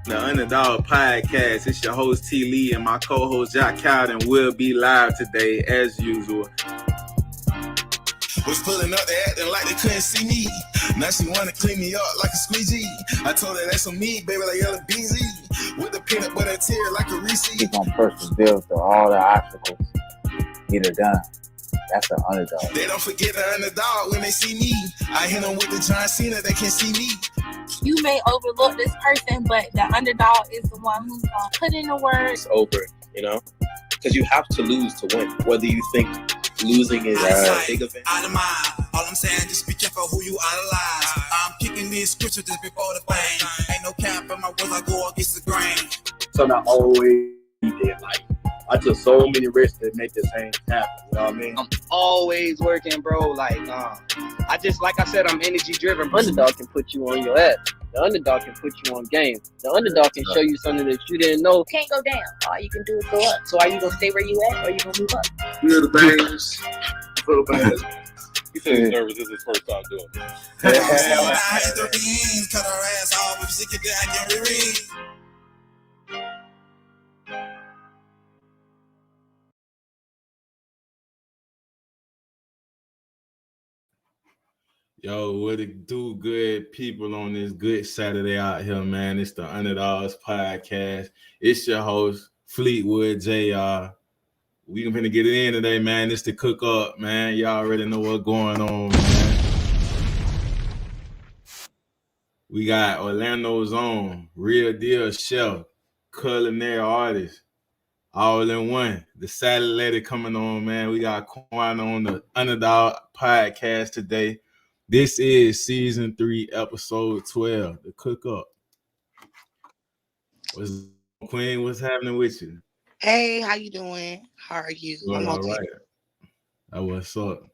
The Underdog Podcast. It's your host T. Lee and my co-host Jack Cowden will be live today as usual. Was pulling up, they acting like they couldn't see me. Now she wanna clean me up like a squeegee. I told her that's on me, baby, like yellow BZ. With the peanut butter tear like a Reese. Keep on persevere through all the obstacles. Get it done. That's an underdog. They don't forget the underdog when they see me. I hit them with the John Cena, they can see me. You may overlook this person, but the underdog is the one who's gonna put in the work. It's over, you know? Because you have to lose to win. Whether you think losing is a big event. Out of mind. All I'm saying, just be careful who you idolize. I'm kicking these scriptures just before the fame. Ain't no cap in my words, I go against the grain. So not always did like I took so many risks to make this thing happen. You know what I mean? I'm always working, bro. Like I just, like I said, I'm energy driven. Underdog can put you on your ass. The underdog can put you on game. The underdog can show you something that you didn't know. Can't go down. All you can do is go up. So are you gonna stay where you at, or are you gonna move up? Little things, little things. He said he's nervous. This is his first time doing it. I hit the beans, cut her ass off. If she get that, I can reread. Yo, what it do, good people on this good Saturday out here, man. It's the Underdogs Podcast. It's your host, Fleetwood JR. We gonna get it in today, man. It's the cook up, man. Y'all already know what's going on, man. We got Orlando's own real deal chef, culinary artist, all in one. The salad lady coming on, man. We got Quan on the Underdog Podcast today. This is season 3, episode 12, the cook up. What's Queen? What's happening with you? Hey, how you doing? How are you? Doing all right. What's up?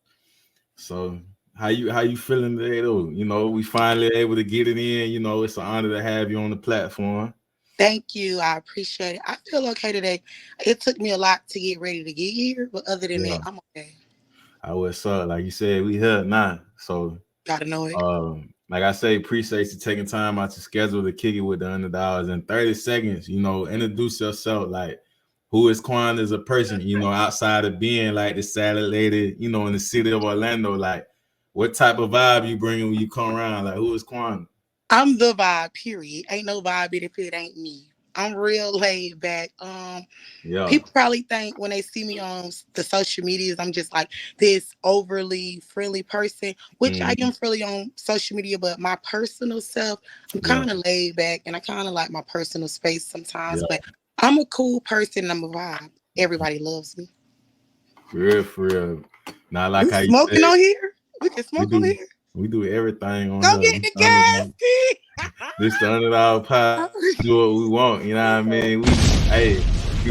So how you feeling today though? You know, we finally able to get it in. You know, it's an honor to have you on the platform. Thank you. I appreciate it. I feel okay today. It took me a lot to get ready to get here, but other than that, I'm okay. I was like you said, we here now. So gotta know it. Like I say, appreciate you taking time out your schedule to kick it with the Underdogs. In 30 seconds, you know, introduce yourself. Like, who is Quan as a person, you know, outside of being like the salad lady, you know, in the city of Orlando? Like, what type of vibe you bringing when you come around? Like, who is Quan? I'm the vibe, period. Ain't no vibe if it ain't me. I'm real laid back. People probably think when they see me on the social medias, I'm just like this overly friendly person, which I am friendly on social media, but my personal self, I'm kind of laid back and I kind of like my personal space sometimes, but I'm a cool person. I'm a vibe. Everybody loves me. For real. Not like how you smoking on here? We can smoke on here. We do everything on Go get the gas. This the $100 pie. Do what we want. You know what I mean? We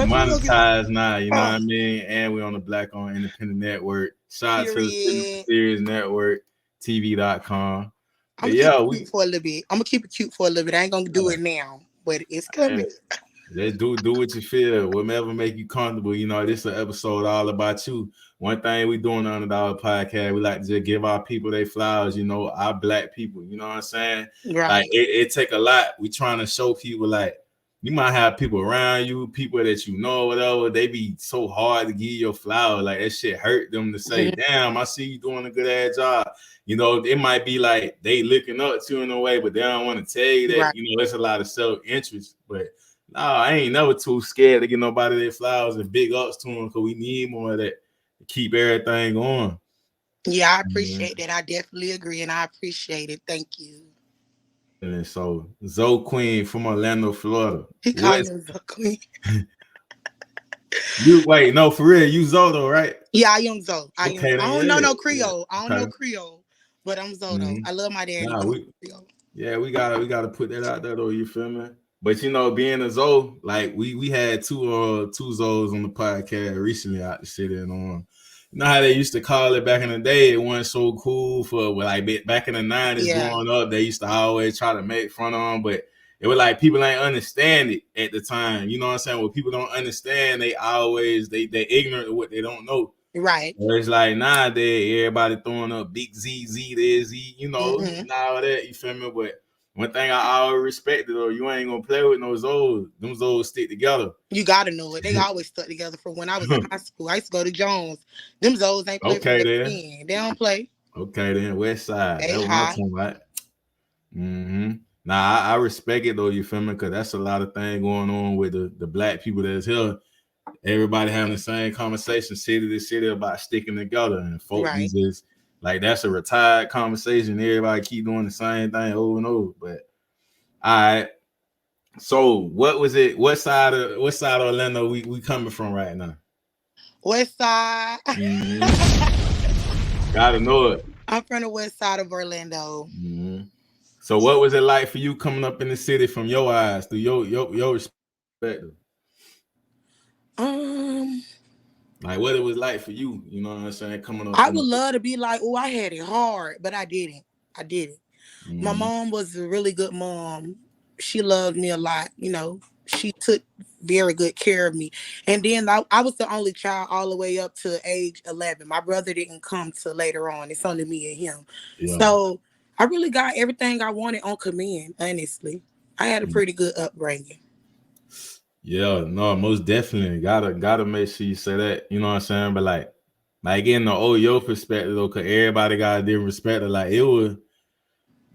monetize now. You know what I mean? And we on the Black Owned Independent Network. Shout out to the Series Network, TV.com. I'm gonna keep it for a little bit. I'm gonna keep it cute for a little bit. I ain't gonna do it now, but it's coming. Let's do what you feel. Whatever make you comfortable. You know, this is an episode all about you. One thing we do on the Underdog Podcast, we like to just give our people their flowers, you know, our black people. You know what I'm saying? Right. Like, it take a lot. We trying to show people, like, you might have people around you, people that you know, whatever. They be so hard to give you your flower. Like, that shit hurt them to say, damn, I see you doing a good ass job. You know, it might be like they looking up to you in a way, but they don't want to tell you that. Right. You know, there's a lot of self-interest, but no, I ain't never too scared to give nobody their flowers and big ups to them because we need more of that to keep everything going. Yeah, I appreciate that. I definitely agree, and I appreciate it. Thank you. And so, Zoe Queen from Orlando, Florida. He called me Zoe Queen. No, for real, you Zoe though, right? Yeah, I am Zoe. I don't know no Creole. I don't know Creole, but I'm Zoe though. I love my dad. We gotta put that out there though. You feel me? But you know, being a Zoe, like we had two Zoes on the podcast recently out the city, and you know how they used to call it back in the day. It wasn't so cool for like back in the 90s growing up. They used to always try to make fun of them, but it was like people ain't understand it at the time. You know what I'm saying? When people don't understand, they ignorant of what they don't know. Right. So it's like nowadays everybody throwing up big Z, you know, and all that. You feel me? But one thing I always respected though, you ain't gonna play with no Zoes. Them Zoes stick together. You gotta know it. They always stuck together. From when I was in high school, I used to go to Jones. Them Zoes ain't play Okay for then. They don't play. Okay then, West Side. They That's what I'm high. talking about. Nah, I respect it though, you feel me? Because that's a lot of things going on with the black people that's here. Everybody having the same conversation, city to city, about sticking together, and folk be just like, that's a retired conversation. Everybody keep doing the same thing over and over. But all right. So what was it? What side of Orlando we coming from right now? West Side. Gotta know it. I'm from the west side of Orlando. So what was it like for you coming up in the city from your eyes, through your perspective? Like what it was like for you, you know what I'm saying, coming up. I would love to be like, oh, I had it hard, but I didn't. My mom was a really good mom. She loved me a lot, you know. She took very good care of me. And then I was the only child all the way up to age 11. My brother didn't come till later on. It's only me and him. Yeah. So I really got everything I wanted on command, honestly. I had a pretty good upbringing. Yeah, no, most definitely. Gotta make sure you say that, you know what I'm saying? But like in the OYO perspective though, cause everybody got a different perspective. Like it was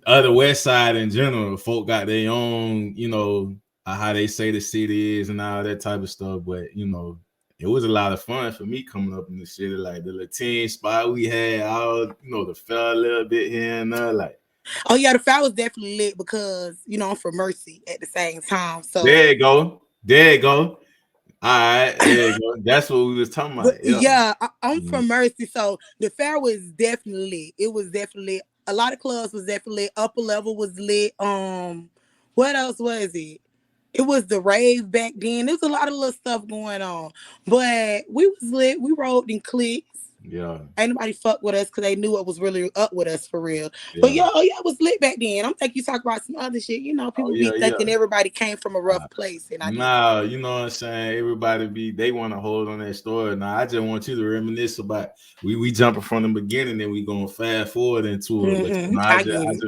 other West Side in general, folk got their own, you know, how they say the city is and all that type of stuff. But you know, it was a lot of fun for me coming up in the city. Like the Latin spot we had, all, you know, the fair a little bit here and there. Like, oh yeah, the fair was definitely lit because, you know, I'm from Mercy at the same time. So there you go. All right, there you go. That's what we was talking about. Yeah, I'm from Mercy, so the fair was definitely lit. It was definitely a lot of clubs was definitely lit. Upper level was lit. What else was it? It was the rave back then. There was a lot of little stuff going on, but we was lit. We rode in cliques. Yeah, ain't nobody fuck with us because they knew what was really up with us for real. Yeah. But yeah, it was lit back then. I'm thinking you talk about some other shit. You know, people be thinking everybody came from a rough place, and nah, you know what I'm saying. Everybody they want to hold on that story. Now I just want you to reminisce about we jumping from the beginning, and we gonna fast forward into it. But you know, I just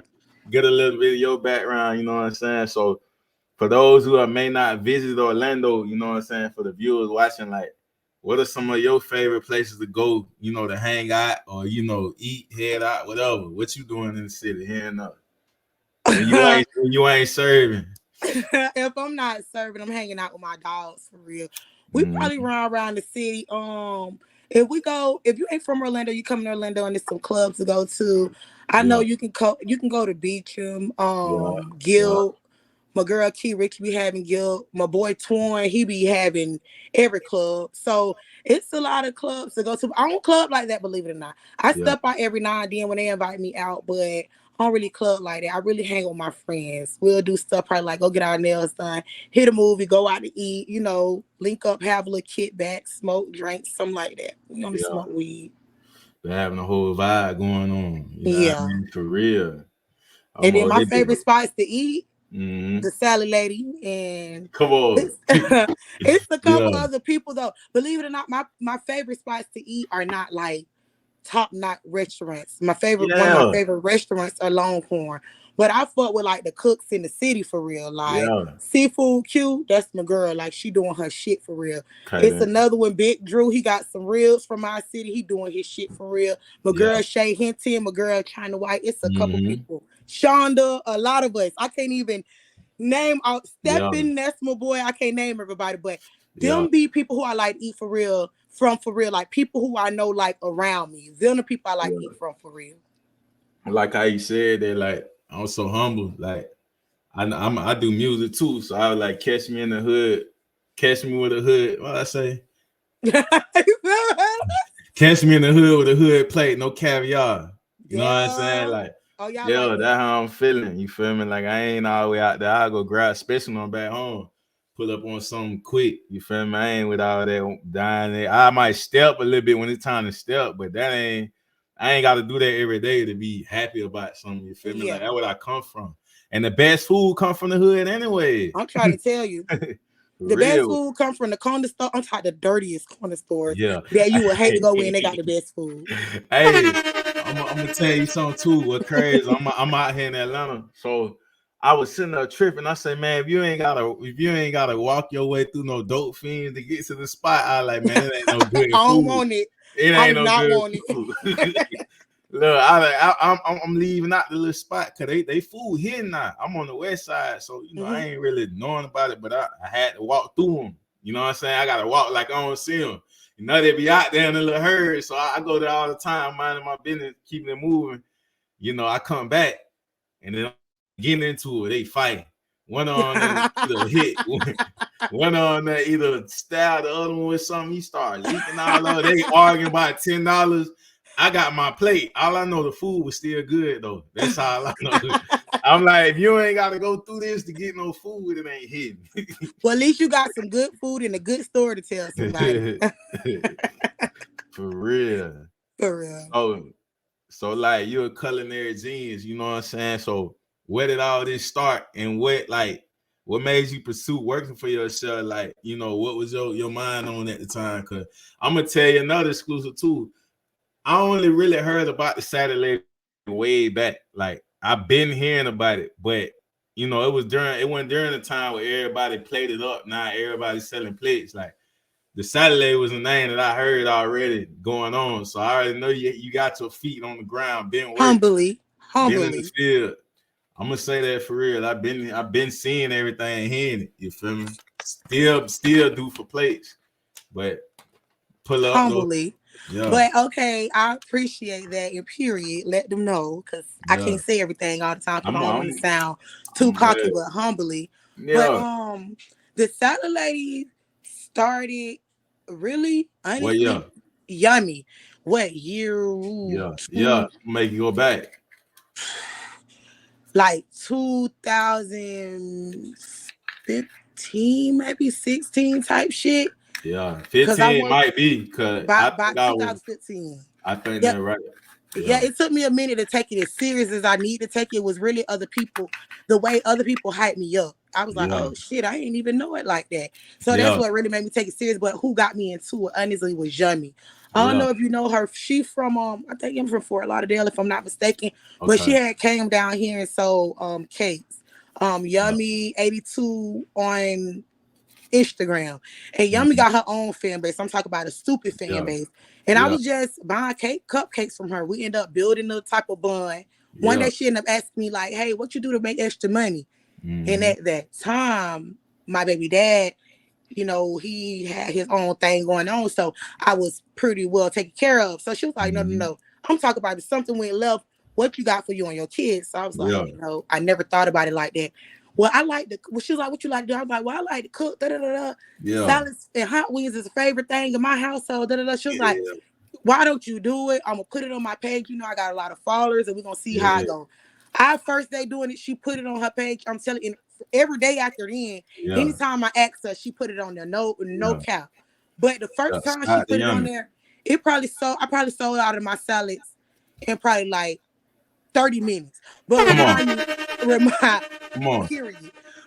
get a little bit of your background. You know what I'm saying. So for those who may not visit Orlando, you know what I'm saying. For the viewers watching, like, what are some of your favorite places to go, you know, to hang out or, you know, eat, head out, whatever? What you doing in the city here and up? When you ain't serving. If I'm not serving, I'm hanging out with my dogs for real. We probably run around the city. If you ain't from Orlando, you come to Orlando and there's some clubs to go to. I know you can go to Beecham, Guild. My girl Key Ricky be having Guild. My boy Twan, he be having every club. So it's a lot of clubs to go to. I don't club like that, believe it or not. I step out every now and then when they invite me out, but I don't really club like that. I really hang with my friends. We'll do stuff probably like go get our nails done, hit a movie, go out to eat, you know, link up, have a little kickback, smoke, drink, something like that. We only smoke weed. They're having a whole vibe going on. You know what I mean? For real. And then my favorite spots to eat, the Salad Lady, and come on, it's a couple other people though. Believe it or not, my favorite spots to eat are not like top-notch restaurants. One of my favorite restaurants are Longhorn, but I fuck with like the cooks in the city for real. Like Seafood Q, that's my girl. Like she doing her shit for real. It's another one, Big Drew. He got some ribs from our city. He doing his shit for real. My girl Shay Hinton, my girl China White. It's a couple people. Shonda, a lot of us. I can't even name out. Steppin', that's my boy. I can't name everybody, but them be people who I like eat for real. From for real, like people who I know like around me. Them the people I like eat from for real. Like how you said that, like I'm so humble. Like I do music too, so I was like, catch me in the hood, catch me with a hood. What I say? Catch me in the hood with a hood plate, no caviar. You know what I'm saying? Like, that's how I'm feeling. You feel me? Like I ain't all the way out there. I go grab, especially when I'm back home. Pull up on something quick, you feel me? I ain't with all that dying there. I might step a little bit when it's time to step, but I ain't got to do that every day to be happy about something, you feel me? Like that's where I come from. And the best food come from the hood anyway. I'm trying to tell you. The best food come from the corner store. I'm talking the dirtiest corner stores. Yeah. That you would hate to go in. They got the best food. Hey, I'm gonna tell you something too. What crazy? I'm out here in Atlanta. So I was sitting there tripping. I said, man, if you ain't gotta walk your way through no dope fiends to get to the spot, I like, man, it ain't no good I don't food. want it. It I ain't do no not good want it. food. Look, I'm leaving out the little spot because they food here now. I'm on the west side, so I ain't really knowing about it, but I had to walk through them. You know what I'm saying? I gotta walk like I don't see them. They be out there in the little herd, so I go there all the time, minding my business, keeping it moving. I come back and then getting into it, they fighting. One on that either hit, one on that either stab the other one with something. He started leaking all over. They arguing about $10. I got my plate. All I know, the food was still good though. That's all I know. I'm like, if you ain't got to go through this to get no food, it ain't hidden. Well, at least you got some good food and a good story to tell somebody. For real. For real. So like you're a culinary genius, you know what I'm saying? So where did all this start, and what made you pursue working for yourself? Like, what was your mind on at the time? Cause I'm gonna tell you another exclusive too. I only really heard about the Saturday way back. Like I've been hearing about it, but it wasn't during the time where everybody played it up. Now everybody's selling plates. Like the Saturday was a name that I heard already going on. So I already know you got your feet on the ground, been working, humbly been in the field. I'm gonna say that for real. I've been seeing everything, hearing it. You feel me? Still do for plates, but pull up humbly. Yeah. But okay, I appreciate that. In period, let them know, because I can't say everything all the time because I don't want to sound too cocky, but humbly. Yeah. But the Salad Lady started really, honestly, yummy. What year? Yeah. Make you go back. Like 2015, maybe 16 type shit. Yeah, 15 might be because by 2015. I think that's right. Yeah, it took me a minute to take it as serious as I need to take it. It was really other people, the way other people hyped me up. I was like, oh shit, I didn't even know it like that. So that's what really made me take it serious. But who got me into it, honestly, was Yummy. I don't know if you know her. She from I think I'm from Fort Lauderdale, if I'm not mistaken. Okay. But she had came down here and sold cakes. Yummy 82 on Instagram, and Yummy got her own fan base. I'm talking about a stupid fan base. And I was just buying cupcakes from her. We end up building a type of bun. One day she ended up asking me like, hey, what you do to make extra money? And at that time, my baby dad, he had his own thing going on. So I was pretty well taken care of. So she was like, no. I'm talking about if something went left, what you got for you and your kids? So I was like, I never thought about it like that. Well, I like she was like, what you like to do? I was like, well, I like to cook. Salads and hot wings is a favorite thing in my household. She was like, why don't you do it? I'm gonna put it on my page. I got a lot of followers, and we're gonna see how it goes. Our first day doing it, she put it on her page. I'm telling you, every day after then, anytime I asked her, she put it on there. No cap. But the first time she put it on there, I probably sold out of my salads in probably like 30 minutes. But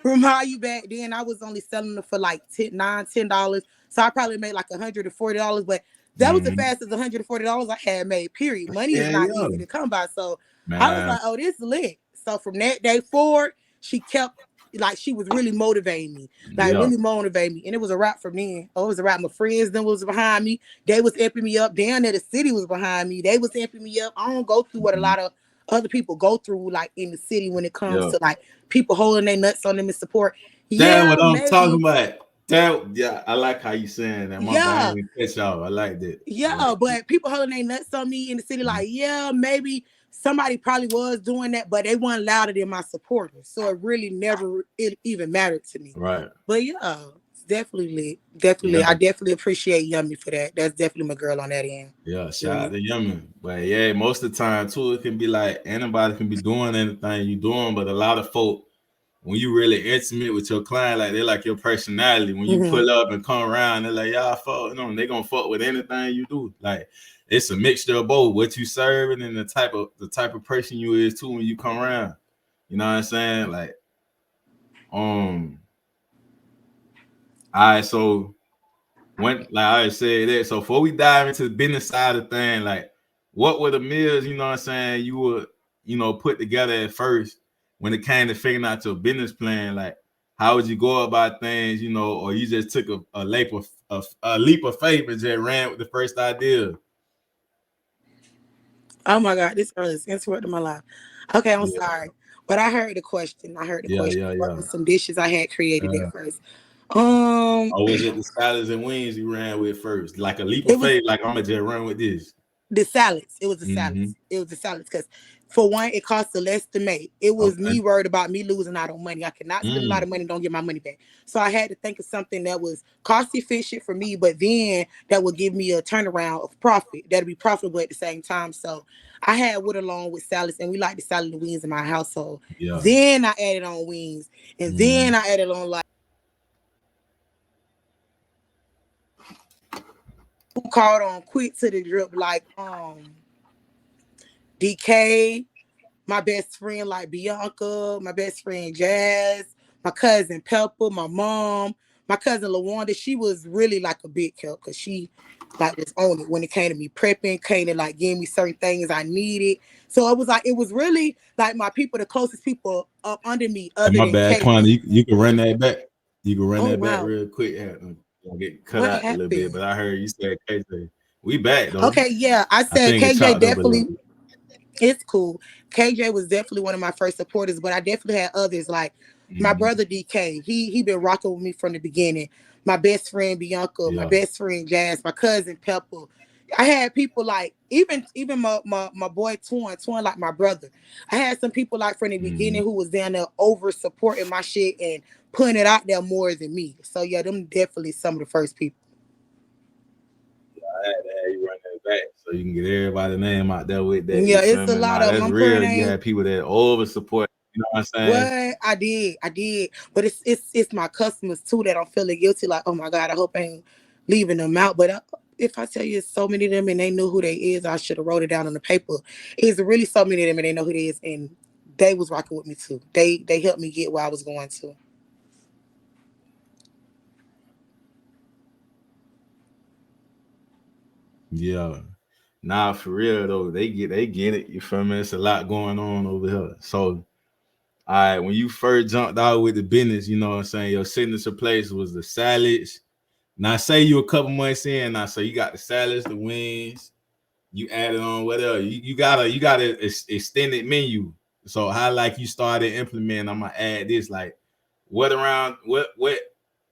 remind you back then, I was only selling them for like $10. So I probably made like $140, but that was the fastest $140 I had made, period. Money is not easy to come by. So I was like, oh, this is lit. So from that day forward, she kept, like, she was really motivating me. Really motivating me. And it was a wrap for me. Oh, it was a wrap. My friends then was behind me. They was amping me up. Down there, the city was behind me. They was amping me up. I don't go through what a lot of other people go through, like, in the city when it comes to, like, people holding their nuts on them and support. That's what I'm talking about. I like how you saying that. My brain catch y'all. I like that. Yeah, but people holding their nuts on me in the city, like, maybe somebody probably was doing that, but they weren't louder than my supporters. So it really never even mattered to me. Right. But definitely. Definitely. I definitely appreciate Yummy for that. That's definitely my girl on that end. Yeah, shout out to Yummy. But most of the time too, it can be like anybody can be doing anything you doing, but a lot of folk, when you really intimate with your client, like they like your personality. When you pull up and come around, they're like, y'all fuck, they gonna fuck with anything you do. Like it's a mixture of both, what you serving and the type of person you is too when you come around. You know what I'm saying? Like, all right, so like I said that. So before we dive into the business side of thing, like what were the meals, you know what I'm saying, you would, put together at first when it came to figuring out your business plan, like how would you go about things, you know, or you just took a leap of faith and just ran with the first idea? Oh my God, this girl is interrupting my life. Okay, I'm Yeah, sorry. But I heard the question. What yeah. were some dishes I had created at first? Or was it the salads and wings you ran with first? Like a leap of It was faith, like I'm gonna just run with this. the salads. It was the Mm-hmm. salads. It was the salads because for one, it cost the less to make. It was Okay. me worried about me losing out on money. I could not spend a lot of money and don't get my money back. So I had to think of something that was cost efficient for me, but then that would give me a turnaround of profit. That'd be profitable at the same time. So I had wood along with salads, and we like the salad and wings in my household. Yeah. Then I added on wings, and then I added on like who called on quick to the drip like DK, my best friend like Bianca, my best friend Jazz, my cousin Pepper, my mom, my cousin LaWanda. She was really like a big help because she like was on it when it came to me prepping, came to like giving me certain things I needed. So it was really like my people, the closest people up under me, And other my than bad, KJ. Quan, you can run that back. You can run Oh that back wow, real quick. I'll get cut what out a little bit, happened? but I heard you said KJ. We back though. Okay, yeah, I I said think it KJ chopped up a little definitely. bit. It's cool. KJ was definitely one of my first supporters, but I definitely had others like my Mm-hmm. brother DK. He been rocking with me from the beginning. My best friend Bianca, my Yeah. best friend Jazz, my cousin Pepper. I had people like even my boy Twin like my brother. I had some people like from the Mm-hmm. beginning who was down there over supporting my shit and putting it out there more than me. So yeah, them definitely some of the first people. I had to have you run that back so you can get everybody's name out there with that. You Yeah, feel it's a me? lot Nah, of them. that's I'm putting real. You names. had people that over support. You know what I'm saying? What I did, but it's my customers too that I'm feeling guilty. Like, oh my God, I hope I ain't leaving them out. But if I tell you it's so many of them and they knew who they is, I should have wrote it down on the paper. It's really so many of them and they know who they is, and they was rocking with me too. They helped me get where I was going to. Yeah. Nah, for real though, they get it. You feel me? It's a lot going on over here. So, all right, when you first jumped out with the business, you know what I'm saying, your signature place was the salads. Now, say you a couple months in, now, so you got the salads, the wings, you added on whatever. You got a extended menu. So how like you started implementing, I'm gonna add this, like what around what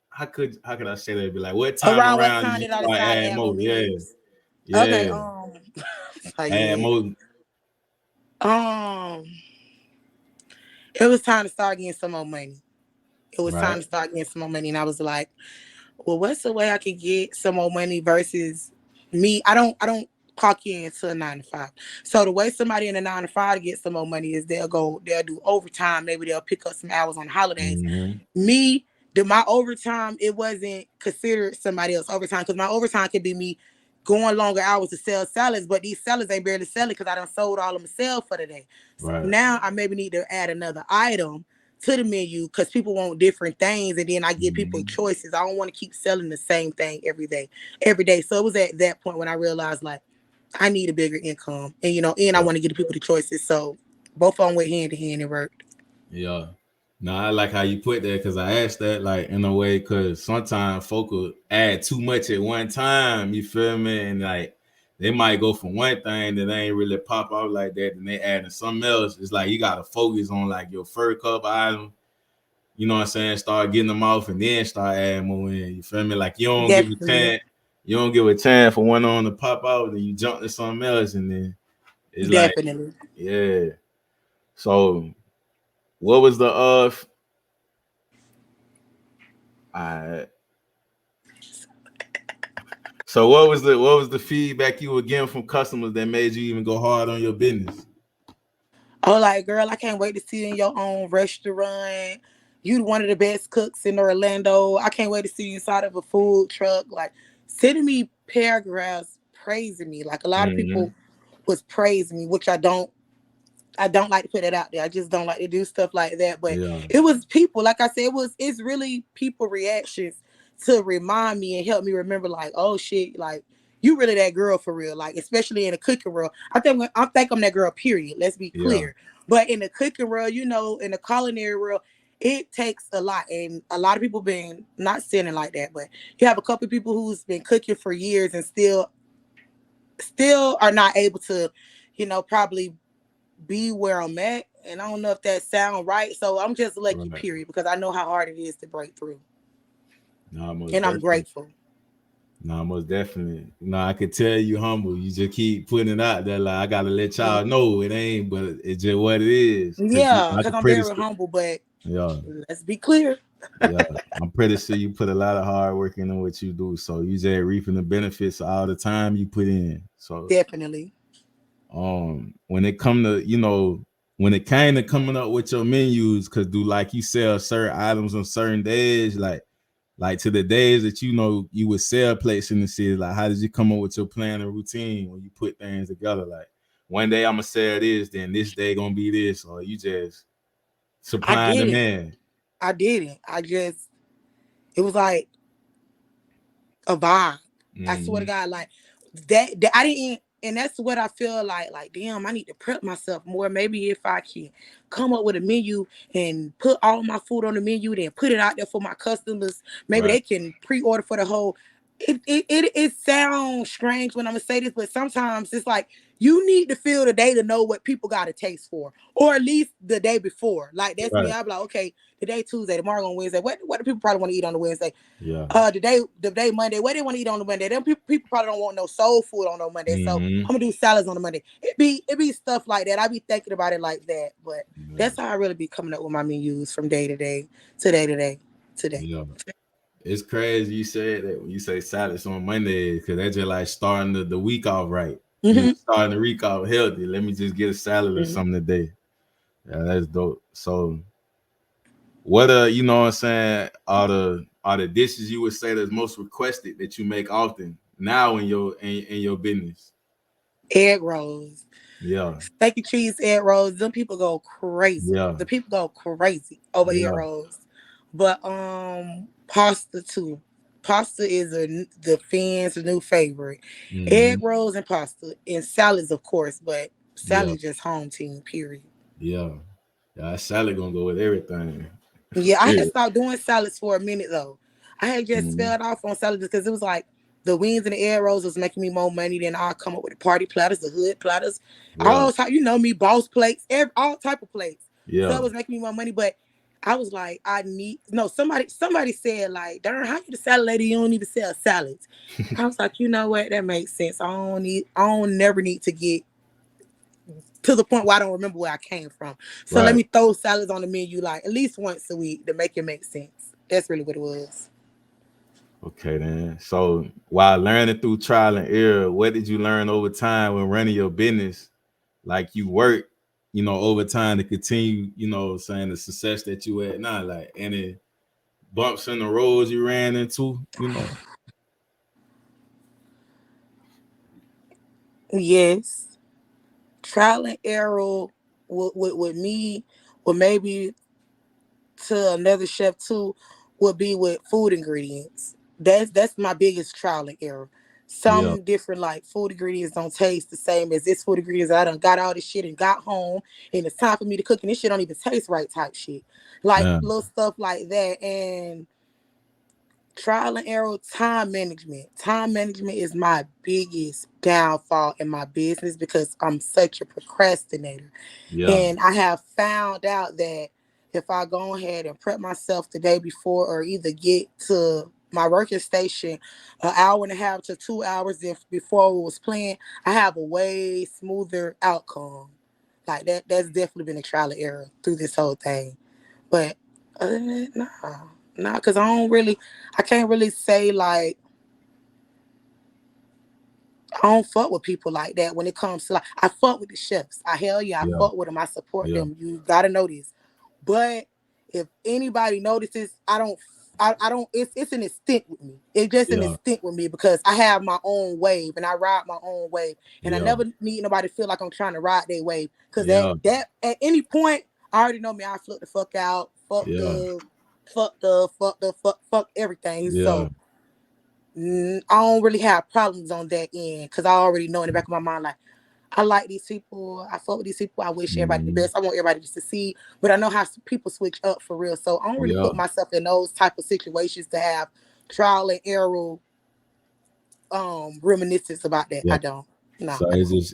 how could I say that? Be like, what time Around what around did time you did I start decide to adding add more more? Yeah, menus? Okay, yeah. Add yeah. more. Um, it was time to start getting some more money. It was time Right. to start getting some more money, and I was like, well, what's the way I could get some more money versus me? I don't clock in to a 9 to 5. So the way somebody in a 9 to 5 to get some more money is they'll do overtime. Maybe they'll pick up some hours on holidays. Mm-hmm. Me, my overtime, it wasn't considered somebody else overtime because my overtime could be me going longer hours to sell salads, but these salads ain't barely selling because I done sold all of myself for the day. So Right. now I maybe need to add another item to the menu because people want different things, and then I give people Mm-hmm. choices. I don't want to keep selling the same thing every day. So it was at that point when I realized like I need a bigger income, and and I Yeah. want to give the people the choices. So both of them went hand in hand and worked. Yeah. No, I like how you put that because I asked that like in a way because sometimes folk will add too much at one time. You feel me? And like they might go from one thing that ain't really pop out like that, and they adding something else. It's like you gotta focus on like your first couple items. You know what I'm saying? Start getting them off and then start adding more in. You feel me? Like you don't give a Definitely, chance. You don't give a chance for one on to pop out, and you jump to something else, and then it's like, definitely. yeah. So what was the I so what was the feedback you were getting from customers that made you even go hard on your business? Oh, like, girl, I can't wait to see you in your own restaurant. You one of the best cooks in Orlando. I can't wait to see you inside of a food truck. Like, sending me paragraphs praising me. Like, a lot of Mm-hmm. people was praising me, which I don't like to put it out there. I just don't like to do stuff like that. But Yeah. it was people, like I said, it's really people reactions to remind me and help me remember, like, oh shit, like you really that girl for real. Like, especially in the cooking world. I think I'm that girl, period. Let's be clear. But in the cooking world, you know, in the culinary world, it takes a lot. And a lot of people been not sinning like that, but you have a couple of people who's been cooking for years and still are not able to, you know, probably be where I'm at. And I don't know if that sound right. So I'm just lucky, period, because I know how hard it is to break through. And I'm grateful. No, most definitely. No, I could tell you humble. You just keep putting it out there. Like, I gotta let y'all know it ain't, but it's just what it is. Yeah, because I'm very humble, but let's be clear. I'm pretty sure you put a lot of hard work into what you do. So you just reaping the benefits all the time you put in. So definitely. When it come to, you know, when it came to coming up with your menus, because do like you sell certain items on certain days, like to the days that you know you would sell plates in the city, like how did you come up with your plan and routine when you put things together? Like one day I'm gonna sell this, then this day gonna be this, or you just supplying the man? I didn't. It was like a vibe. I swear to God, like that I didn't, and that's what I feel like damn, I need to prep myself more. Maybe if I can come up with a menu and put all my food on the menu, then put it out there for my customers, maybe they can pre-order for the whole. It sounds strange when I'm gonna say this, but sometimes it's like you need to feel the day to know what people got a taste for, or at least the day before. Like that's me. I'm like, okay, today Tuesday, tomorrow on Wednesday. What do people probably want to eat on the Wednesday? The day Monday. What they want to eat on the Monday? Them people probably don't want no soul food on no Monday. So I'm gonna do salads on the Monday. It be stuff like that. I be thinking about it like that. But that's how I really be coming up with my menus from day to day to day to day to day. Yeah. It's crazy you said that when you say salads on Monday, because that's just like starting the week off right. You know, starting the week off healthy. Let me just get a salad or something today. Yeah, that's dope. So what you know what I'm saying, are the dishes you would say that's most requested that you make often now in your business? Egg rolls. Yeah. Steak and cheese egg rolls. Them people go crazy. Yeah. The people go crazy over egg rolls. But pasta too. Pasta is the fans' new favorite. Egg rolls and pasta and salads, of course, but salad just home team, period. Yeah, salad gonna go with everything. Yeah, I had stopped doing salads for a minute though. I had just fell off on salads because it was like the wings and the egg rolls was making me more money than I'll come up with the party platters, the hood platters, all type, you know me, boss plates, all type of plates. So it was making me more money, but I was like, somebody said like, darn, how you the salad lady? You don't need to sell salads. I was like, you know what? That makes sense. I don't never need to get to the point where I don't remember where I came from. So let me throw salads on the menu like at least once a week to make it make sense. That's really what it was. Okay, then. So while learning through trial and error, what did you learn over time when running your business? Like you work, you know, over time to continue, you know, saying the success that you had now, like any bumps in the roads you ran into, you know? Yes. Trial and error with me, or maybe to another chef too, would be with food ingredients. That's my biggest trial and error. Some different like food ingredients don't taste the same as this food ingredients. I done got all this shit and got home and it's time for me to cook and this shit don't even taste right type shit. Like little stuff like that. And trial and error, time management. Time management is my biggest downfall in my business because I'm such a procrastinator. And I have found out that if I go ahead and prep myself the day before or either get to my working station an hour and a half to 2 hours before it was planned, I have a way smoother outcome. Like that's definitely been a trial and error through this whole thing. But other than that, nah, because I can't really say like I don't fuck with people like that when it comes to like I fuck with the chefs. I fuck with them. I support them. You gotta know this. But if anybody notices, I don't. It's an instinct with me. It's just an instinct with me because I have my own wave and I ride my own wave, and I never need nobody to feel like I'm trying to ride their wave. Because that at any point, I already know me. I flip the fuck out. Fuck everything. So I don't really have problems on that end because I already know in the back of my mind, like, I like these people. I fuck with these people. I wish everybody the best. I want everybody to succeed. But I know how people switch up for real. So I don't really put myself in those type of situations to have trial and error reminiscence about that. I don't. No. So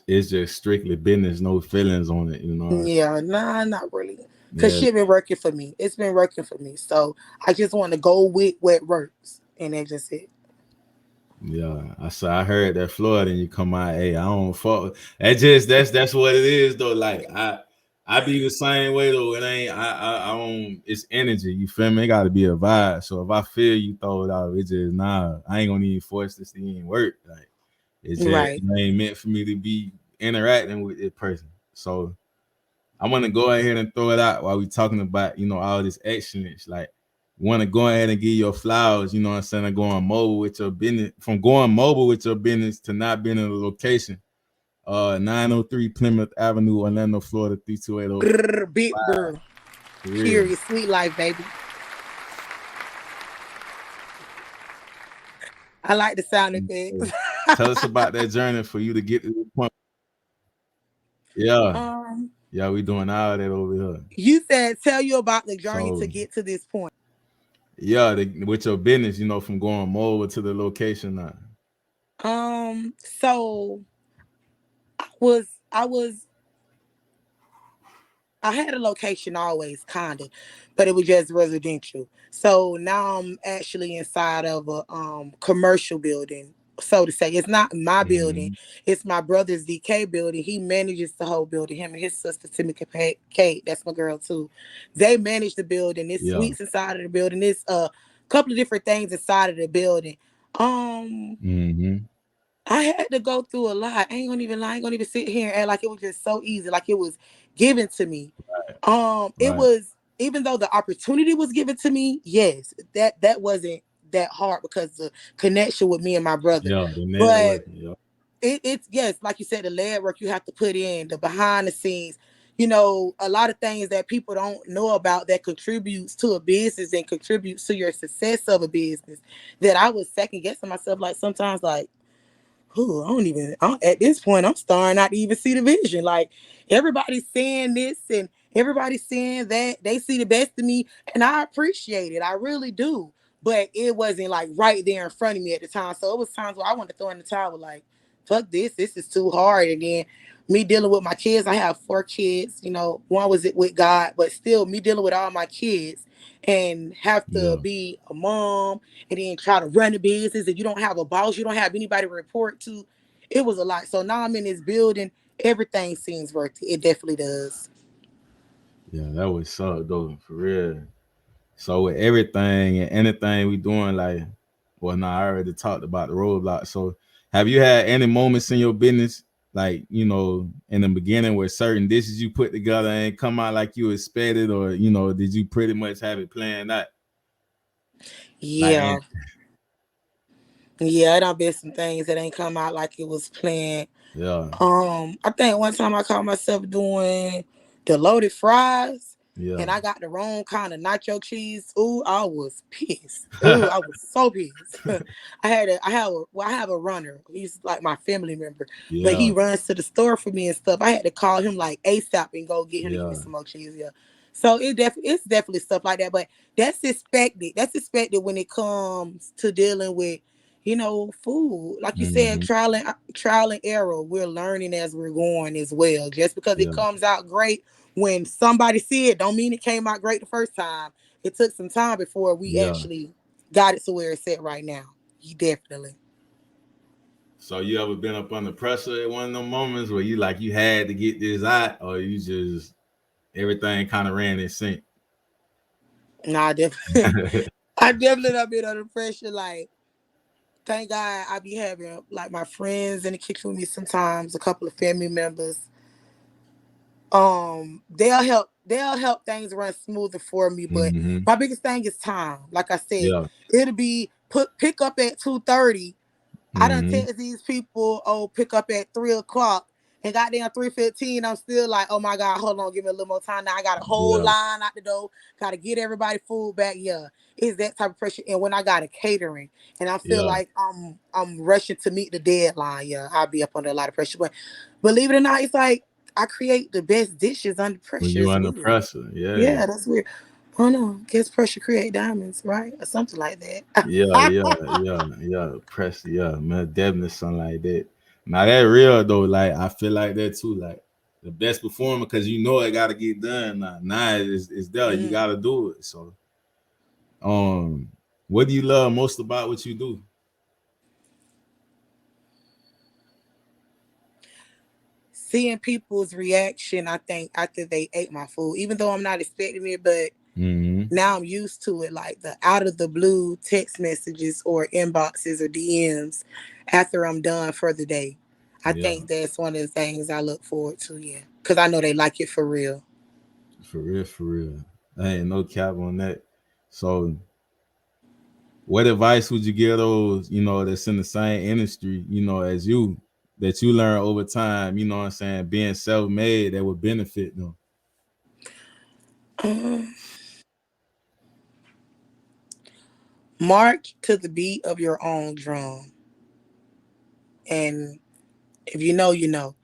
it's just strictly business, no feelings on it, you know. Yeah, nah, not really. Cause shit been working for me. It's been working for me. So I just want to go with what works. And that's just it. Yeah, I heard that Florida and you come out, hey, I don't fuck. That's what it is though. Like I be the same way though. It ain't I don't. It's energy. You feel me? It got to be a vibe. So if I feel you throw it out, it just I ain't gonna even force this to even work. Like it ain't meant for me to be interacting with this person. So I want to go ahead and throw it out while we talking about all this excellence. Like want to go ahead and give your flowers, what I'm saying, and going mobile with your business, from going mobile with your business to not being in a location. 903 Plymouth Avenue, Orlando, Florida, 32808. Big girl. Period. Sweet life, baby. I like the sound effects. Tell us about that journey for you to get to this point. Yeah. Yeah, we doing all that over here. You said tell you about the journey to get to this point. Yeah, with your business, from going mobile to the location now. So I had a location always, kinda, but it was just residential. So now I'm actually inside of a commercial building, so to say. It's not my building; it's my brother's DK building. He manages the whole building. Him and his sister Timmy Kate, that's my girl too. They manage the building. There's suites inside of the building. There's a couple of different things inside of the building. I had to go through a lot. I ain't gonna even lie. I ain't gonna even sit here and act like it was just so easy, like it was given to me. It was, even though the opportunity was given to me, yes, that wasn't that hard because the connection with me and my brother. But it's yes, like you said, the leg work you have to put in, the behind the scenes, a lot of things that people don't know about that contributes to a business and contributes to your success of a business. That I was second guessing myself, like sometimes, like, at this point, I'm starting not to even see the vision. Like, everybody's saying this and everybody's saying that. They see the best of me, and I appreciate it. I really do. But it wasn't like right there in front of me at the time. So it was times where I wanted to throw in the towel, like, fuck this. This is too hard. And then me dealing with my kids. I have 4 kids. One was it with God, but still me dealing with all my kids and have to be a mom and then try to run the business, and you don't have a boss, you don't have anybody to report to. It was a lot. So now I'm in this building. Everything seems worth it. It definitely does. Yeah, that was suck though, for real. So with everything and anything we doing, like, well, now I already talked about the roadblock. So have you had any moments in your business, like, in the beginning where certain dishes you put together and come out like you expected, or, did you pretty much have it planned out? Yeah. Yeah, it done been some things that ain't come out like it was planned. Yeah. I think one time I caught myself doing the loaded fries. Yeah. And I got the wrong kind of nacho cheese. Ooh, I was pissed. Ooh, I was so pissed. I have a runner. He's like my family member. Yeah. But he runs to the store for me and stuff. I had to call him like ASAP and go get him to give me some more cheese. Yeah. So it's definitely stuff like that. But that's expected. That's expected when it comes to dealing with, food. Like you said, trial and error. We're learning as we're going as well. Just because it comes out great when somebody see it, don't mean it came out great the first time. It took some time before we actually got it to where it's at right now. Definitely. So you ever been up under pressure at one of them moments where you had to get this out, or you just everything kind of ran in sync? Nah, I definitely have been under pressure. Like, thank God I be having like my friends in the kitchen with me sometimes, a couple of family members. They'll help things run smoother for me. But my biggest thing is time. Like I said, it'll be pick up at 2:30. I done text these people, pick up at 3:00, And goddamn 3:15, I'm still like, oh my God, hold on, give me a little more time. Now I got a whole Yeah. line out the door. Gotta get everybody food back. Yeah. It's that type of pressure. And when I got a catering and I feel Yeah. like I'm rushing to meet the deadline, yeah, I'll be up under a lot of pressure. But believe it or not, it's like I create the best dishes under When pressure. you It's under weird. pressure, yeah. Yeah, that's weird. Oh no, guess pressure create diamonds, right? Or something like that. Yeah. Press, yeah, man, definitely something like that. Now that real though, like I feel like that too. Like the best performer, because you know it gotta get done. Now it's there. You Mhm. gotta do it. So what do you love most about what you do? Seeing people's reaction, I think, after they ate my food, even though I'm not expecting it, but Mm-hmm. now I'm used to it, like the out of the blue text messages or inboxes or DMs after I'm done for the day. I Yeah, think that's one of the things I look forward to, yeah. Because I know they like it for real. for real, for real. I ain't no cap on that. So what advice would you give those, that's in the same industry, as you, that you learn over time, you know what I'm saying, being self-made that would benefit them? Um, Mark to the beat of your own drum. And if you know, you know.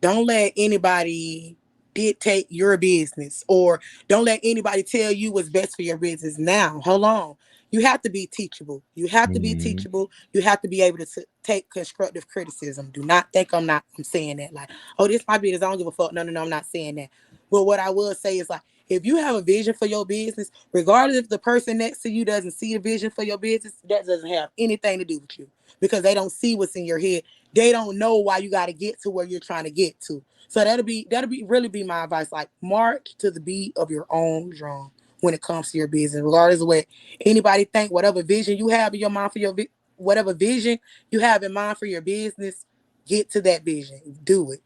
Don't let anybody dictate your business or don't let anybody tell you what's best for your business. Now, hold on. You have to be teachable. You have to be Mm-hmm. teachable. You have to be able to take constructive criticism. Do not think I'm saying that like, oh, this my business. I don't give a fuck. No, I'm not saying that. But what I will say is like, if you have a vision for your business, regardless if the person next to you doesn't see a vision for your business, that doesn't have anything to do with you because they don't see what's in your head. They don't know why you got to get to where you're trying to get to. So that'll be really be my advice. Like march to the beat of your own drum when it comes to your business, regardless of what anybody think. Whatever vision you have in your mind for whatever vision you have in mind for your business, get to that vision. Do it.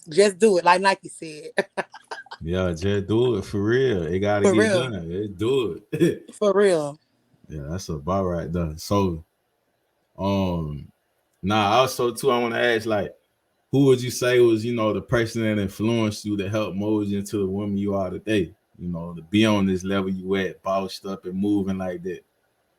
Just do it. Like Nike said, Yeah, just do it for real. It gotta for get real, done. Just do it. for real. Yeah, that's about right there. So um also too, I want to ask, like, who would you say was, the person that influenced you that helped mold you into the woman you are today? To be on this level you at, bossed up and moving like that.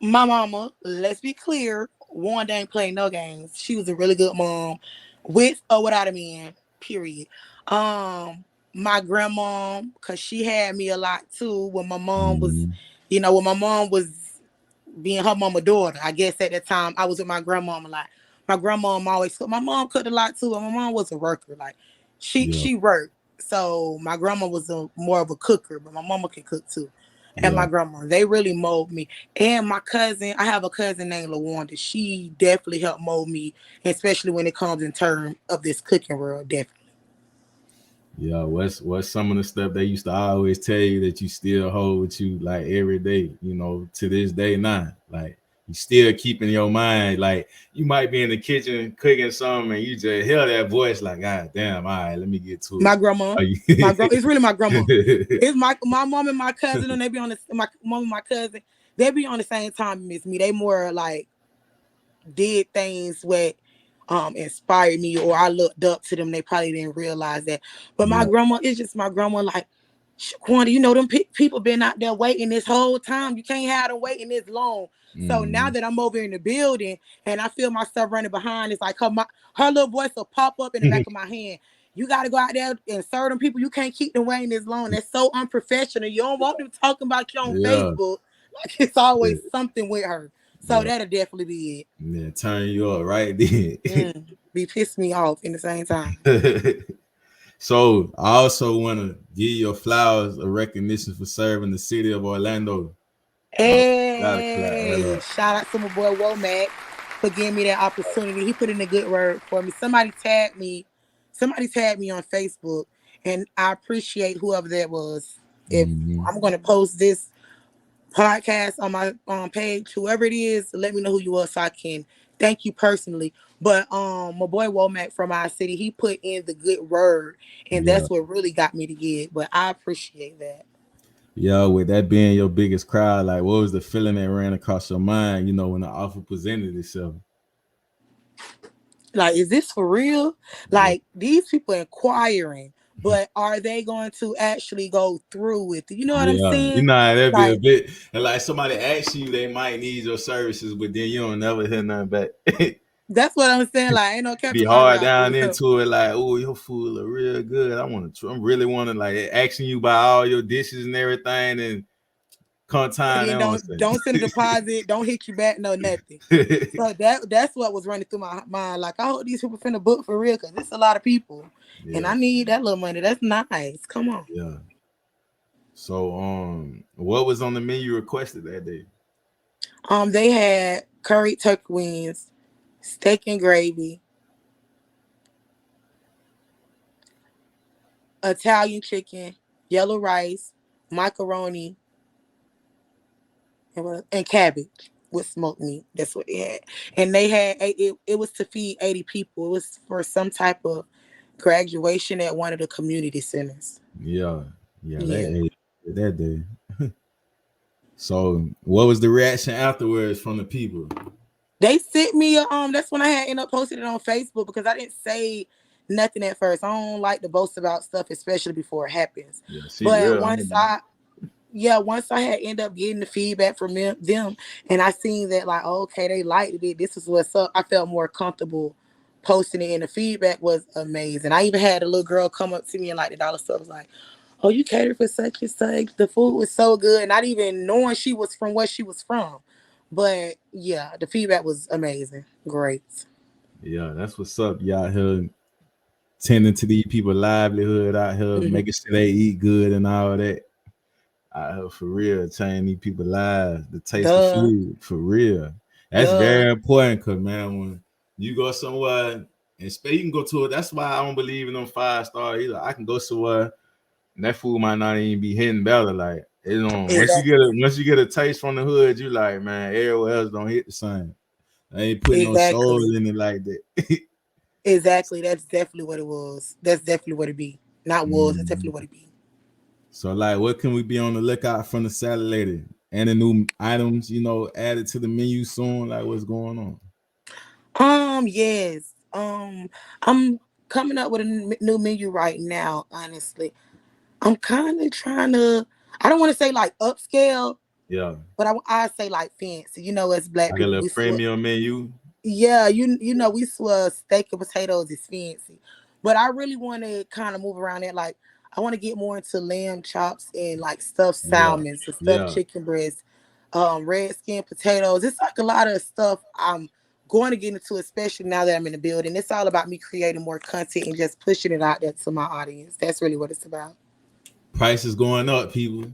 My mama, let's be clear, Wanda ain't playing no games. She was a really good mom, with or without a man. Period. My grandma, cause she had me a lot too. When my mom was, Mm-hmm. when my mom was being her mama daughter. I guess at that time I was with my grandmom a lot. My grandmom always cooked. My mom cooked a lot too, and my mom was a worker. Like Yeah, she worked. So my grandma was more of a cooker, but my mama can cook too. And yeah, my grandma, they really mold me. And my cousin, I have a cousin named LaWanda. She definitely helped mold me, especially when it comes in terms of this cooking world. Definitely. yeah. What's some of the stuff they used to always tell you that you still hold with you like every day, to this day now? Like you still keep in your mind, like you might be in the kitchen cooking something and you just hear that voice like, God damn, all right, let me get to My it. grandma, Are you- it's really my grandma. It's my mom and my cousin, and they be on my mom and my cousin. They be on the same time as me. They more like did things what inspired me or I looked up to them. They probably didn't realize that. But my yeah. grandma is just my grandma. Like, Quanta, them people been out there waiting this whole time. You can't have them waiting this long. So now Mm-hmm. that I'm over in the building and I feel myself running behind, it's like her little voice will pop up in the back of my hand. You got to go out there and serve them people. You can't keep them waiting this long. That's so unprofessional. You don't want them talking about you on Yeah, Facebook. Like it's always yeah, something with her. So yeah. that'll definitely be Yeah, turn you up right then. it. Be pissed me off in the same time. So I also want to give your flowers a recognition for serving the city of Orlando. Gotta clap that Hey, up. shout out to my boy Womack for giving me that opportunity. He put in a good word for me. Somebody tagged me on Facebook, and I appreciate whoever that was. If Mm-hmm. I'm gonna post this podcast on my page, whoever it is, let me know who you are so I can thank you personally. But my boy Womack from our city, he put in the good word, and Yeah. that's what really got me to give. But I appreciate that. Yeah, with that being your biggest crowd, like what was the feeling that ran across your mind, when the offer presented itself? Like, is this for real? Like, these people inquiring, but are they going to actually go through with it? You know what I'm Yeah, you saying? know that'd be a Like, bit, and like somebody asks you, they might need your services, but then you don't never hear nothing back. that's what I'm saying. Like, ain't no Be catching my hard rap. down into it, like, oh, your food look real good. I'm really want to like asking you about all your dishes and everything, and come And time they then don't don't send a deposit, don't hit you back, no nothing. say. So that's what was running through my mind. Like, I hope these people finna book for real, because it's a lot of people. And Yeah, I need that little money. That's nice. Come on. yeah. So, what was on the menu requested that day? They had curry turkey wings, steak and gravy, Italian chicken, yellow rice, macaroni, and cabbage with smoked meat. That's what they had. And they had it was to feed 80 people. It was for some type of graduation at one of the community centers. Yeah, yeah, Yeah. that day. So, what was the reaction afterwards from the people? They sent me that's when I had ended up posting it on Facebook, because I didn't say nothing at first. I don't like to boast about stuff, especially before it happens. Yeah, she But real. once I had ended up getting the feedback from them, and I seen that, like, oh, okay, they liked it, this is what's up, I felt more comfortable posting it, and the feedback was amazing. I even had a little girl come up to me and like the dollar store was like, oh, you cater for such and such, the food was so good, not even knowing she was from where she was from. But yeah, the feedback was amazing. Great. Yeah, that's what's up. You out here tending to these people livelihood out here, Mm-hmm. making sure they eat good and all that. Out here for real, changing these people lives, the taste of Duh. food for real. That's Duh. very important, cause man, when you go somewhere and you can go to it. That's why I don't believe in them 5-star either. I can go somewhere and that food might not even be hitting better. Like it don't. Exactly. Once you get a taste from the hood, you like, man, everywhere else don't hit the same. I ain't putting no soul Exactly. in it like that. Exactly. That's definitely what it was. That's definitely what it be. Not was. That's definitely what it be. So, like, what can we be on the lookout from the salad lady? And the new items, added to the menu soon. Like, what's going on? Yes. I'm coming up with a new menu right now. Honestly, I'm kind of trying to. I don't want to say like upscale, Yeah, but I say like fancy. You know, as Black like a people, little we premium menu. yeah, you know, we swear steak and potatoes is fancy, but I really want to kind of move around it. Like, I want to get more into lamb chops and like stuffed Yeah, salmon, so stuffed yeah, chicken breast, red skin potatoes. It's like a lot of stuff I'm going to get into, especially now that I'm in the building. It's all about me creating more content and just pushing it out there to my audience. That's really what it's about. price is going up, people.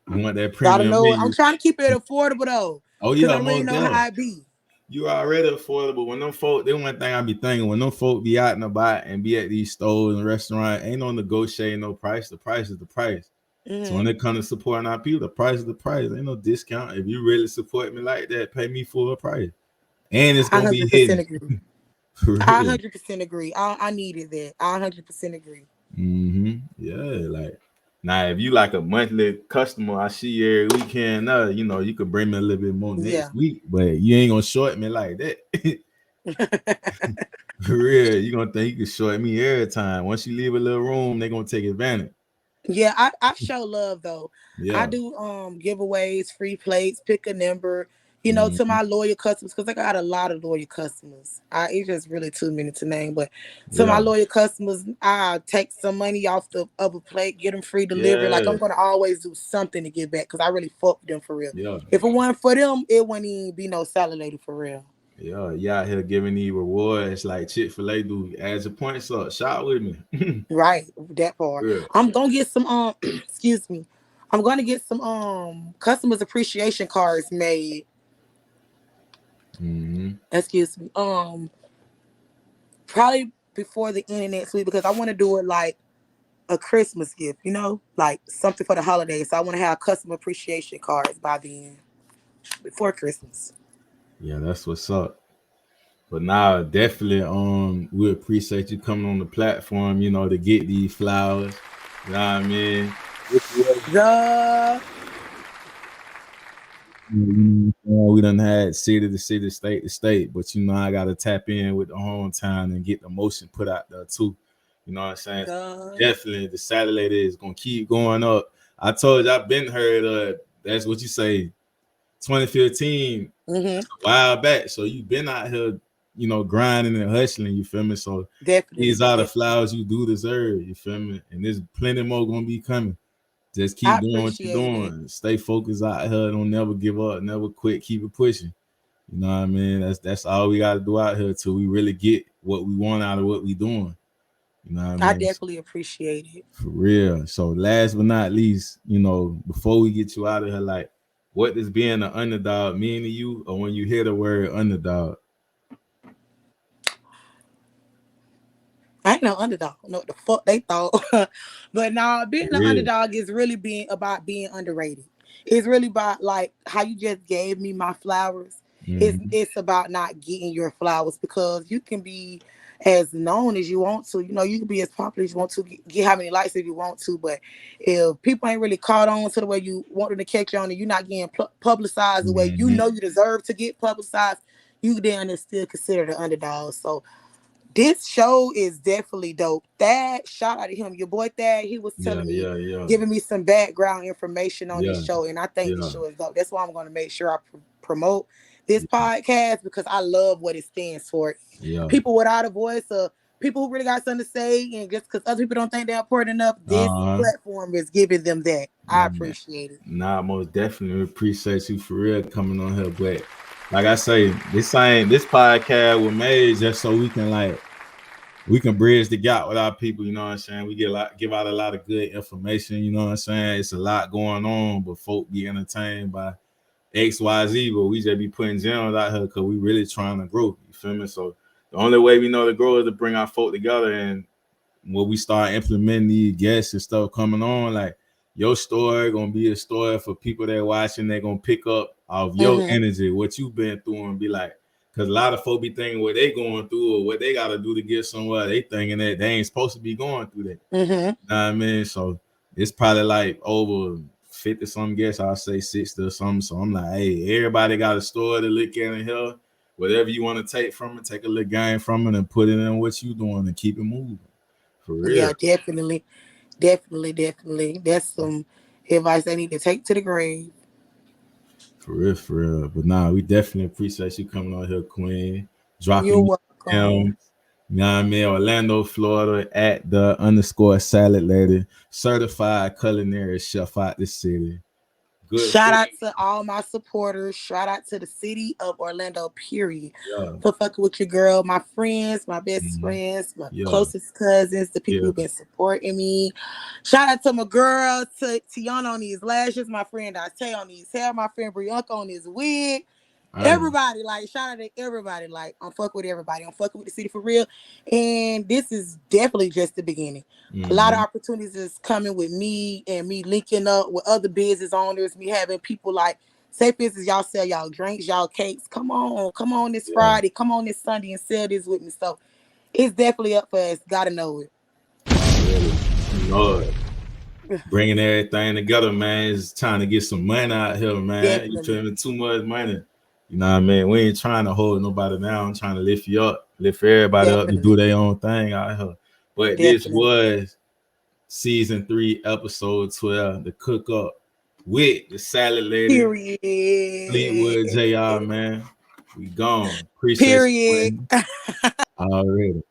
You want that Gotta premium know. I'm menu? trying to keep it affordable though, Oh because yeah, I already most know how definitely. I be. You already affordable. When them folk, the one thing I be thinking, when them folk be out and about and be at these stores and restaurants, ain't no negotiating no price. The price is the price. So Mm-hmm. when it comes to supporting our people, the price is the price. Ain't no discount. If you really support me like that, pay me full price. And it's I gonna be 100% hidden. agree. For I real. 100% agree. I needed that. I 100% agree. Yeah, like now if you like a monthly customer, I see you every weekend. You could bring me a little bit more Yeah. next week, but you ain't gonna short me like that. For real, you gonna think you can short me every time. Once you leave a little room, they gonna take advantage. Yeah, I show love though. I Yeah. do giveaways, free plates, pick a number, to Mhm. my loyal customers, because I got a lot of loyal customers. It's just really too many to name, but to my Yeah. loyal customers, I take some money off the of a plate, get them free delivery. Like, Yeah. I'm gonna always do something to give back, because I really fuck with them for real. Yeah. If it wasn't for them, it wouldn't even be no salad lady for real. Yeah. You out here giving these rewards like Chick-fil-A do. Add your points up. Shop with me. Right, that part. Real. I'm gonna get some excuse me. I'm gonna get some customers appreciation cards made. Mm-hmm. Excuse me. Probably before the end of next week, because I want to do it like a Christmas gift, like something for the holidays. So I want to have customer appreciation cards by the end, before Christmas. Yeah, that's what's up. But now definitely we appreciate you coming on the platform, to get these flowers. You know what I mean? The We done had city to city, state to state, but I gotta tap in with the hometown and get the motion put out there too. You know what I'm saying? Definitely, the satellite is gonna keep going up. I told you I've been heard. That's what you say. 2015, a while back. So you've been out here, grinding and hustling. You feel me? So definitely, these are the flowers you do deserve. You feel me? And there's plenty more gonna be coming. Just keep doing what you're doing. Stay focused out here. Don't never give up. Never quit. Keep it pushing. You know what I mean? That's all we got to do out here till we really get what we want out of what we doing. You know what I mean? I definitely appreciate it. For real. So last but not least, before we get you out of here, like, what does being an underdog mean to you, or when you hear the word underdog? I ain't no underdog. No, the fuck they thought. But now being an underdog is really about being underrated. It's really about like how you just gave me my flowers. It's about not getting your flowers, because you can be as known as you want to. You can be as popular as you want to, get how many likes if you want to. But if people ain't really caught on to the way you want them to catch on, and you're not getting publicized the way you deserve to get publicized, you then is still considered an underdog. So this show is definitely dope. Thad, shout out to him. Your boy Thad, he was telling me, giving me some background information on this show, and I think the show is dope. That's why I'm going to make sure I promote this podcast, because I love what it stands for. People without a voice, people who really got something to say, and just because other people don't think they're important enough, this platform is giving them that. I appreciate it. Nah, most definitely appreciate you for real coming on here, but like I say, this podcast was made just so we can bridge the gap with our people. You know what I'm saying? We give out a lot of good information. You know what I'm saying? It's a lot going on, but folk be entertained by XYZ, but we just be putting gems out here because we really trying to grow. You feel me? So the only way we know to grow is to bring our folk together, and when we start implementing these guests and stuff coming on, like, your story gonna be a story for people that watching. They're gonna pick up off your energy, what you've been through, and be like, because a lot of folk be thinking what they going through or what they gotta do to get somewhere. They thinking that they ain't supposed to be going through that. You know what I mean? So it's probably like over 50 some guests. I'll say 60 or something. So I'm like, hey, everybody got a story to look at in here. Whatever you want to take from it, take a little game from it and put it in what you doing and keep it moving. For real. Yeah, definitely. That's some advice they need to take to the grave. For real. But nah, we definitely appreciate you coming on here, Queen. You're welcome. You know what I mean? Orlando, Florida, at the _salad lady, certified culinary chef out the city. Good. Shout out to all my supporters. Shout out to the city of Orlando, period. For fucking with your girl, my friends, my best friends, my closest cousins, the people who've been supporting me. Shout out to my girl, to Tiana on these lashes, my friend Dante on these hair, my friend Brianka on his wig. Everybody, like, shout out to everybody. Like, I'm fucking with everybody. I'm fucking with the city for real. And this is definitely just the beginning. A lot of opportunities is coming with me and me linking up with other business owners, me having people like, say for instance, y'all sell y'all drinks, y'all cakes. Come on this Friday, come on this Sunday and sell this with me. So it's definitely up for us. Gotta know it. Lord. Bringing everything together, man. Is trying to get some money out here, man. Definitely. You feeling too much money. You know what I mean? We ain't trying to hold nobody down. I'm trying to lift you up, lift everybody up to do their own thing out here. But this was season 3, episode 12, the cook up with the salad lady. Period. Fleetwood JR, man. We gone. Appreciate you. Already.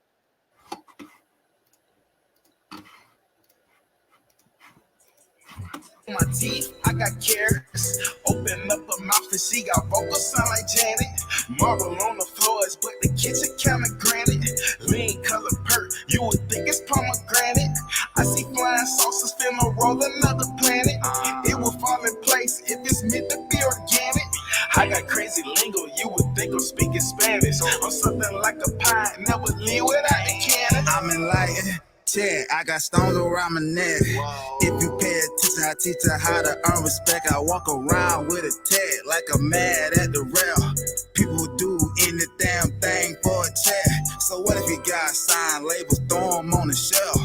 My teeth, I got carrots. Open up her mouth and she got vocals sound like Janet. Marble on the floors, but the kitchen kinda granite. Lean color perk, you would think it's pomegranate. I see flying saucers finna roll another planet. It will fall in place if it's meant to be organic. I got crazy lingo, you would think I'm speaking Spanish. I'm something like a pie, never leave without a cannon. I'm enlightened. I got stones around my neck. If you pay attention, I teach her how to earn respect. I walk around with a tag like I'm mad at the rail. People do any damn thing for a check. So what if you got signed labels, throw them on the shelf?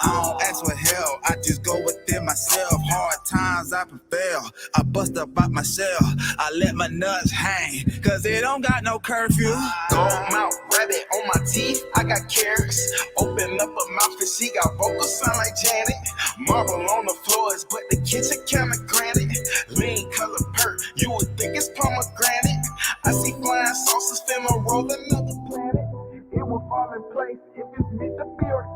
I don't ask for help, I just go within myself. Hard times I prevail, I bust up out my shell. I let my nuts hang. don't got no curfew. Gold mouth rabbit on my teeth, I got carrots. Open up her mouth and she got vocals sound like Janet. Marble on the floors, but the kitchen kinda granite. Lean color perk, you would think it's pomegranate. I see flying saucers finna roll another planet. It will fall in place if it's meant to be organic.